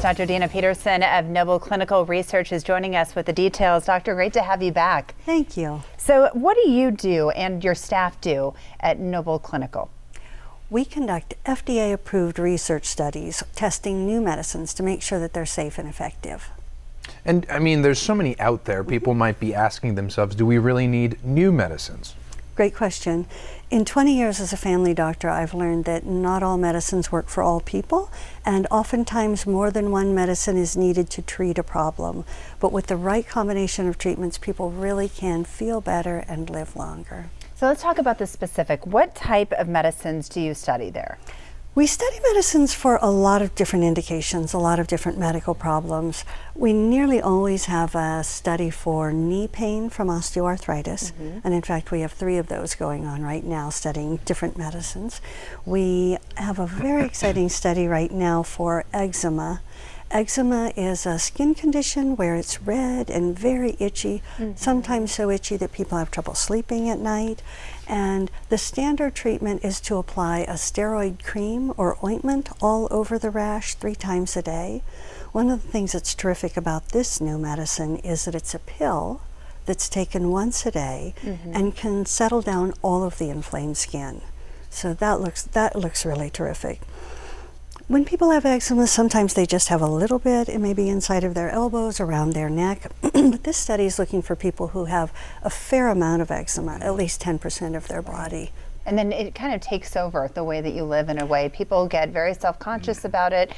Dr. Dina Peterson of Noble Clinical Research is joining us with the details. Doctor, great to have you back. Thank you. So what do you do and your staff do at Noble Clinical? We conduct FDA-approved research studies testing new medicines to make sure that they're safe and effective. And I mean, there's so many out there. People might be asking themselves, do we really need new medicines? Great question. In 20 years as a family doctor, I've learned that not all medicines work for all people, and oftentimes more than one medicine is needed to treat a problem. But with the right combination of treatments, people really can feel better and live longer. So let's talk about the specific. What type of medicines do you study there? We study medicines for a lot of different indications, a lot of different medical problems. We nearly always have a study for knee pain from osteoarthritis, and in fact we have 3 of those going on right now studying different medicines. We have a very exciting study right now for eczema. Eczema is a skin condition where it's red and very itchy, sometimes so itchy that people have trouble sleeping at night. And the standard treatment is to apply a steroid cream or ointment all over the rash 3 times a day. One of the things that's terrific about this new medicine is that it's a pill that's taken once a day and can settle down all of the inflamed skin. So that looks really terrific. When people have eczema, sometimes they just have a little bit. It may be inside of their elbows, around their neck. But this study is looking for people who have a fair amount of eczema, at least 10% of their body. And then it kind of takes over the way that you live in a way. People get very self-conscious about it.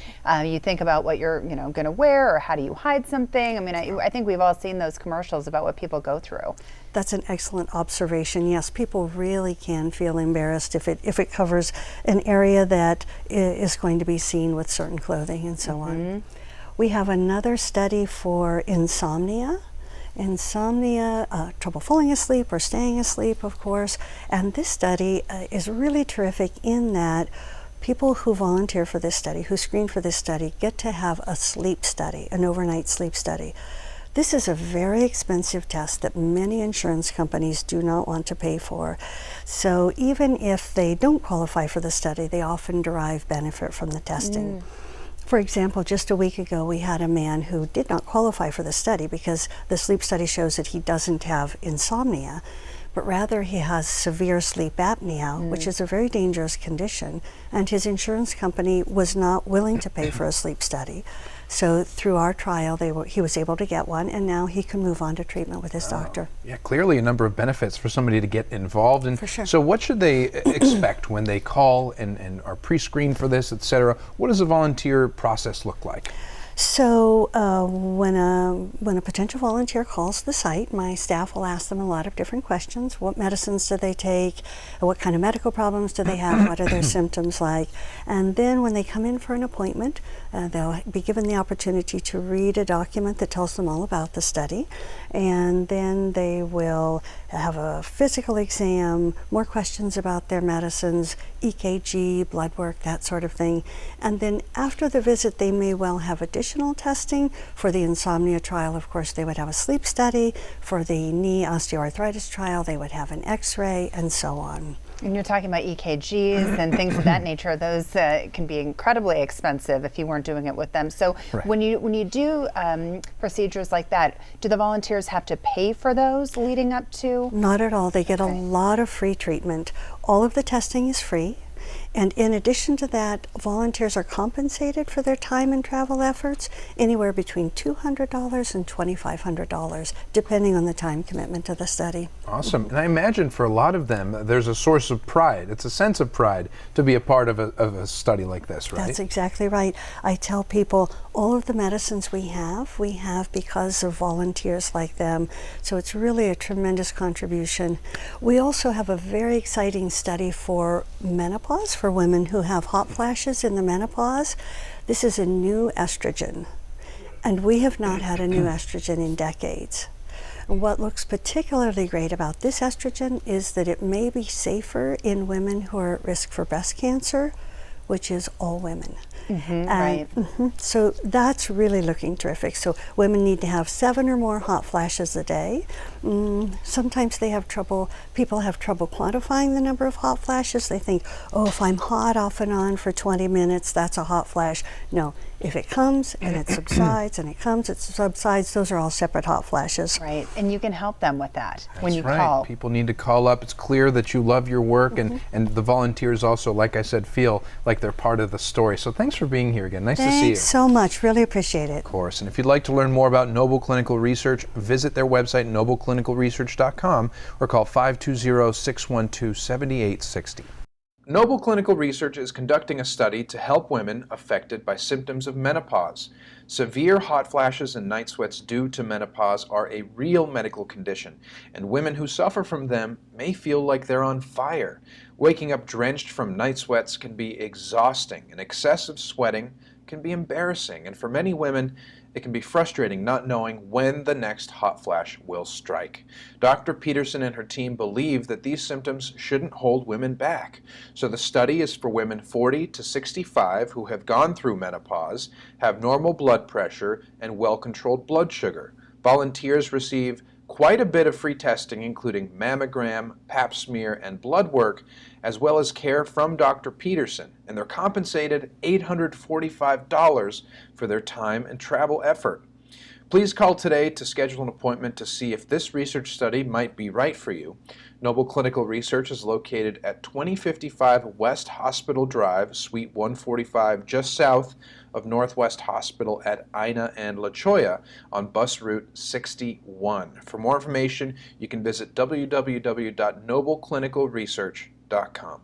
You think about what you're going to wear, or how do you hide something. I mean, I think we've all seen those commercials about what people go through. That's an excellent observation. Yes, people really can feel embarrassed if it covers an area that is going to be seen with certain clothing and so on. We have another study for insomnia. Trouble falling asleep or staying asleep, of course. And this study is really terrific in that people who volunteer for this study, who screen for this study, get to have a sleep study, an overnight sleep study. This is a very expensive test that many insurance companies do not want to pay for. So even if they don't qualify for the study, they often derive benefit from the testing. For example, just a week ago, we had a man who did not qualify for the study because the sleep study shows that he doesn't have insomnia, but rather he has severe sleep apnea, which is a very dangerous condition, and his insurance company was not willing to pay for a sleep study. So through our trial, he was able to get one, and now he can move on to treatment with his doctor. Yeah, clearly a number of benefits for somebody to get involved in. For sure. So what should they expect when they call and are pre-screened for this, etc.? What does the volunteer process look like? So when a potential volunteer calls the site, my staff will ask them a lot of different questions. What medicines do they take? What kind of medical problems do they have? What are their symptoms like? And then when they come in for an appointment, they'll be given the opportunity to read a document that tells them all about the study. And then they will have a physical exam, more questions about their medicines, EKG, blood work, that sort of thing. And then after the visit, they may well have additional testing. For the insomnia trial, of course, they would have a sleep study. For the knee osteoarthritis trial, they would have an X-ray, and so on. And you're talking about EKGs and things of that nature. Those can be incredibly expensive if you weren't doing it with them. So when you do procedures like that, do the volunteers have to pay for those leading up to? Not at all. They get a lot of free treatment. All of the testing is free. And in addition to that, volunteers are compensated for their time and travel efforts anywhere between $200 and $2,500, depending on the time commitment to the study. Awesome. And I imagine for a lot of them, there's a source of pride. It's a sense of pride to be a part of a study like this, right? That's exactly right. I tell people all of the medicines we have because of volunteers like them. So it's really a tremendous contribution. We also have a very exciting study for menopause, for women who have hot flashes in the menopause. This is a new estrogen, and we have not had a new estrogen in decades. And what looks particularly great about this estrogen is that it may be safer in women who are at risk for breast cancer which is all women. Right. So that's really looking terrific. So women need to have 7 or more hot flashes a day. Sometimes they have trouble, people have trouble quantifying the number of hot flashes. They think, oh, if I'm hot off and on for 20 minutes, that's a hot flash. No, if it comes and it subsides and it comes, it subsides, those are all separate hot flashes. Right, and you can help them with that when you That's right. call. People need to call up. It's clear that you love your work, and the volunteers also, like I said, feel like they're part of the story. So thanks for being here again. Nice to see you. Thanks so much. Really appreciate it. Of course. And if you'd like to learn more about Noble Clinical Research, visit their website, nobleclinicalresearch.com, or call 520-612-7860. Noble Clinical Research is conducting a study to help women affected by symptoms of menopause. Severe hot flashes and night sweats due to menopause are a real medical condition, and women who suffer from them may feel like they're on fire. Waking up drenched from night sweats can be exhausting, and excessive sweating can be embarrassing, and for many women, it can be frustrating not knowing when the next hot flash will strike. Dr. Peterson and her team believe that these symptoms shouldn't hold women back. So the study is for women 40 to 65 who have gone through menopause, have normal blood pressure, and well-controlled blood sugar. Volunteers receive quite a bit of free testing, including mammogram, pap smear, and blood work, as well as care from Dr. Peterson, and they're compensated $845 for their time and travel effort. Please call today to schedule an appointment to see if this research study might be right for you. Noble Clinical Research is located at 2055 West Hospital Drive, Suite 145, just south of Northwest Hospital at Ina and La Cholla on bus route 61. For more information, you can visit www.nobleclinicalresearch.com.